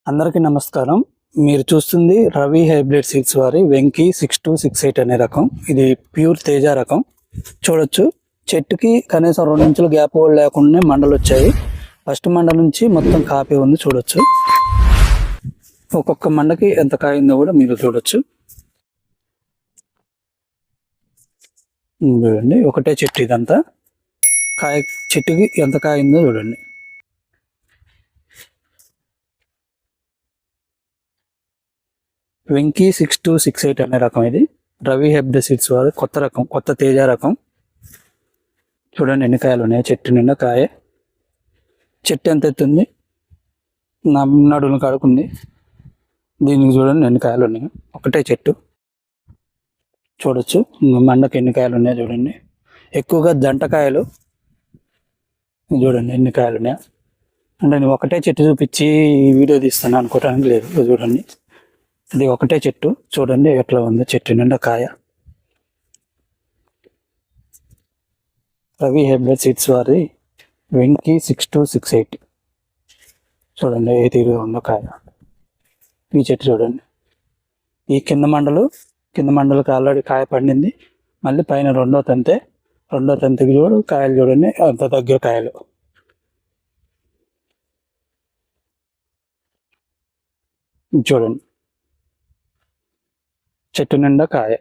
అందరికీ నమస్కారం. మీరు చూస్తుంది రవి హైబ్రిడ్ సీడ్స్ వారి వెంకీ 6268 అనే రకం. ఇది ప్యూర్ తేజ రకం. చూడొచ్చు, చెట్టుకి కనీసం 2 ఇంచుల గ్యాప్ కూడా లేకుండా మండలు వచ్చాయి. ఫస్ట్ మండ నుంచి మొత్తం కాపీ ఉంది. చూడొచ్చు, ఒక్కొక్క మండకి ఎంత కాయిందో కూడా మీరు చూడొచ్చు. చూడండి, ఒకటే చెట్టు ఇదంతా. చెట్టుకి ఎంత కాయిందో చూడండి. వెంకీ 6268 అనే రకం. ఇది రవి హెబ్డ్ సీడ్స్ వారు కొత్త రకం, కొత్త తేజ రకం. చూడండి ఎన్ని కాయలు ఉన్నాయి. చెట్టు నిండా కాయ. చెట్టు ఎంత ఎత్తుంది, నడును కడుకుంది. దీనికి చూడండి ఎన్ని కాయలు ఉన్నాయి. ఒకటే చెట్టు. చూడొచ్చు మండకి ఎన్ని కాయలు ఉన్నాయో చూడండి. ఎక్కువగా జంటకాయలు. చూడండి ఎన్ని కాయలు ఉన్నాయో. అంటే నేను ఒకటే చెట్టు చూపించి వీడియో తీస్తాను అనుకోవడానికి లేదు. చూడండి, ఇది ఒకటే చెట్టు. చూడండి ఎట్లా ఉంది, చెట్టు నిండా కాయ. రవి హెబ్రిడ్ సీడ్స్ వారి వెంకీ 6268. చూడండి ఏ తీరుగా ఉందో కాయ. ఈ చెట్టు చూడండి. ఈ కింద మండలకు ఆల్రెడీ కాయ పండింది. మళ్ళీ పైన రెండో తంతికి చూడు కాయలు. చూడండి అంత దగ్గర కాయలు. చూడండి చెట్టు నిండా కాయ.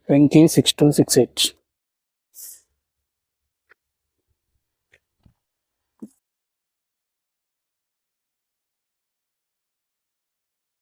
వెంకీ 6268.